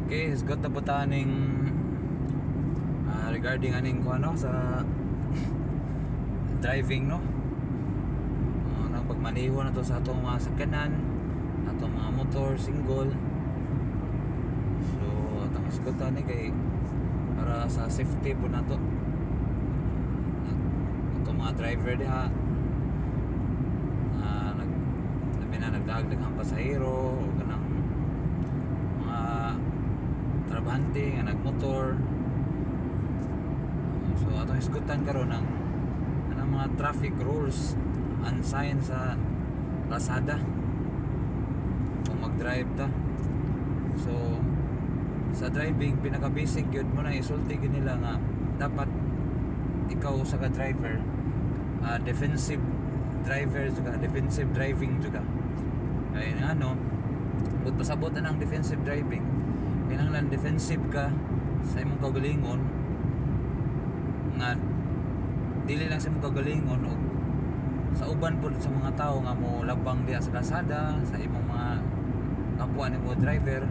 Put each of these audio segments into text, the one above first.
Okay, hisgot na po taning regarding aning ko ano sa driving no. Nang pagmaneho na to sa atong mga sakyanan, atong mga motor, single. So atong hisgot ni kay para sa safety po na to. Atong mga driver diha nagdagdaghang pasahero o kanang mga trabahante nga nagmotor. So atong isgutan karon ng mga traffic rules and signs sa Lazada kung mag-drive ta. So sa driving pinaka basic yun mo na isulti gid nila nga dapat ikaw sa ka-driver defensive driver juga, defensive driving juga. Kaya ano, but pasabot na ng defensive driving, kinahanglan defensive ka sa imong kagalingon nga dili lang sa imong kagalingon o sa uban po sa mga tao nga mo labang diha sa kalsada sa imong mga kapwa nimo driver.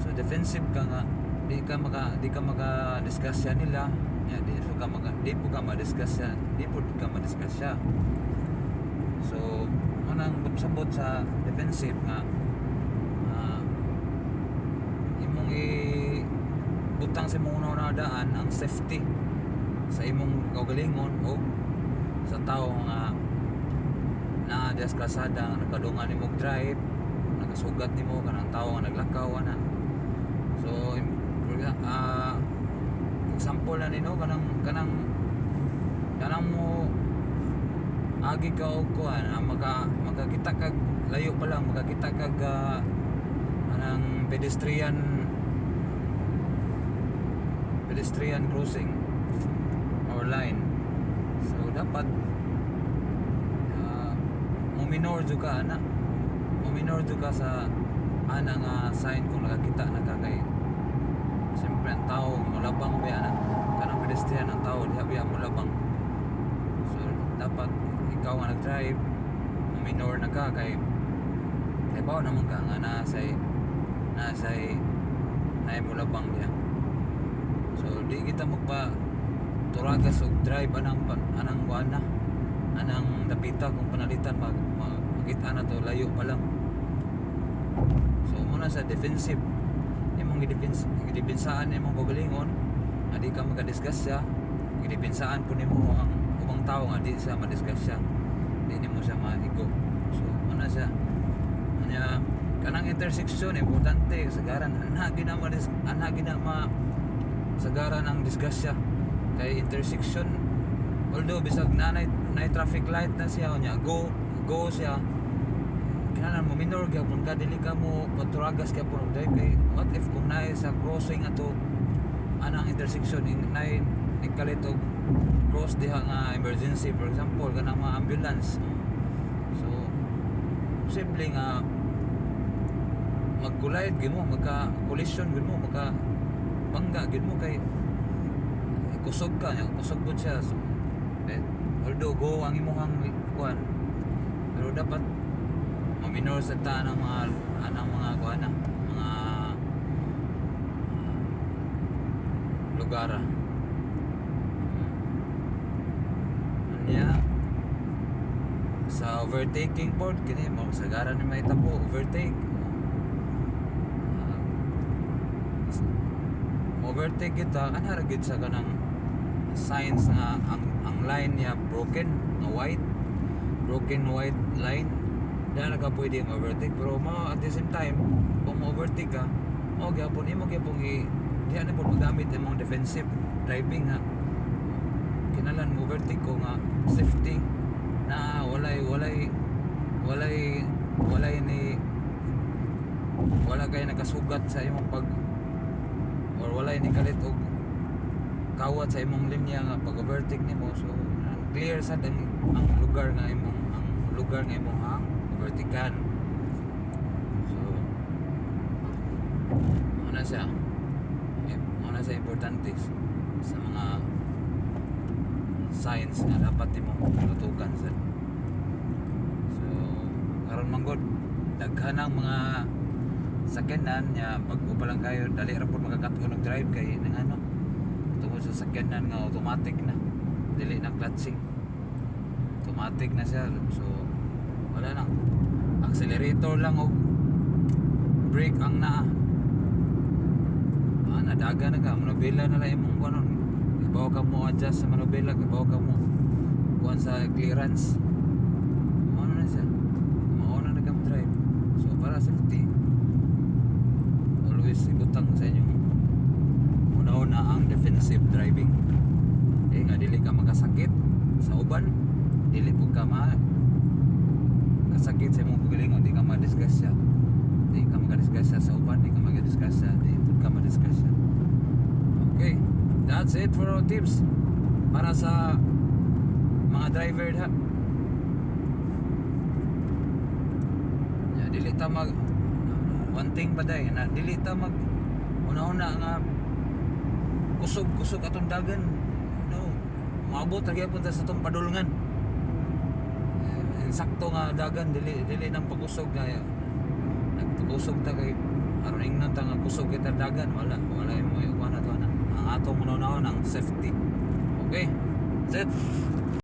So defensive ka nga di ka maka-discuss nila ya, di po ka ma-discuss siya. So manang sabot sa defensive nga imong butang sa imong una daan ang safety sa imong kaugalingon o sa tao nga na sa kalsada nga nagpadungan nimo drive, nakasugat nimo kanang tao nga naglakaw ana. So example na nino kanang mo agi ka og kuan makakita kag layo pa lang makakita kag anang pedestrian crossing or line. So dapat muminor juga sa nga sign kung nakakita na ka kay siyempre ang tao mulabang ba ana kanang pedestrian ang tao diha mulabang. So dapat ikaw nga nag-drive minor na ka kay bawo naman ka nga nasay mulabang diha. So di kita magpa turagas og drive anang kuana anang dapita kung panalitan makita na to layo pa lang. So muna sa defensive imong gidepinsaan imong kagalingon adi ka maka-discuss siya, gidepinsaan po nimo ang ubang tao nga di siya ma-discuss siya, di nimo siya maigo. So muna siya anya kanang intersection importante sagaran ana gina sagaran ang discuss siya kay intersection although bisag nanay traffic light na siya nya go siya kinahanglan mo minor gyapon ka dili ka mo paturagas ka pud drive kay what if kung naay sa crossing ato anang intersection naay nikalit og cross diha nga emergency, for example kanang mga ambulance. So simple nga mag-collide gid mo, magka-collision gid mo, magka-bangga gid mo kay kusog pud siya. So although go ang imong kuan pero dapat maminor sa tanang mga kuan mga lugar. Sa overtaking board kini mo sagaran ni may tapo overtake kita ana ra gid sa kanang signs nga ang line niya broken white line dahil ka pwede overtake pero at the same time kung overtake ka gyapon imo gyapon diha na pud magamit imong defensive driving nga kinalan mo overtake ko nga safety na walay kay nakasugat sa imong pag or walay ni kalit og kawat sa imong linya nga pag overtake nimo. So clear sad ang lugar nga imong overtakean. So ana siya importante sa mga signs nga dapat imong tutukan sa. So karon man gud daghan ang mga sakyanan nya bago pa lang kayo dali ra pud makakatuon og drive kay nang ano tungod sa sakyanan nga automatic na dili na clutching automatic na siya so wala lang accelerator lang o brake ang naa nadaga na ka manubela na lang imong kunon ibaw ka mo adjust sa manubela ibaw ka mo kuan sa clearance ano na siya mauna na ka mo drive so para safety always ibutang sa inyong una-una ang defensive driving nga dili ka makasakit sa uban dili po ka kasakit sa imong pagalingon di ka madisgrasya di ka makadisgrasya sa uban di ka makadisgrasya di po ka madisgrasya okay that's it for our tips para sa mga driver ha dili ta mag one thing pa day na dili ta mag una-una nga kusog atong dagan no maabot ra gyapon ta sa tong padulngan sakto nga dagan dili nang pagkusog kaya nagkusog ta kay aron ingnon ta nga kusog kita dagan wala mo kuan ato na ang atong una-una ang safety okay that's it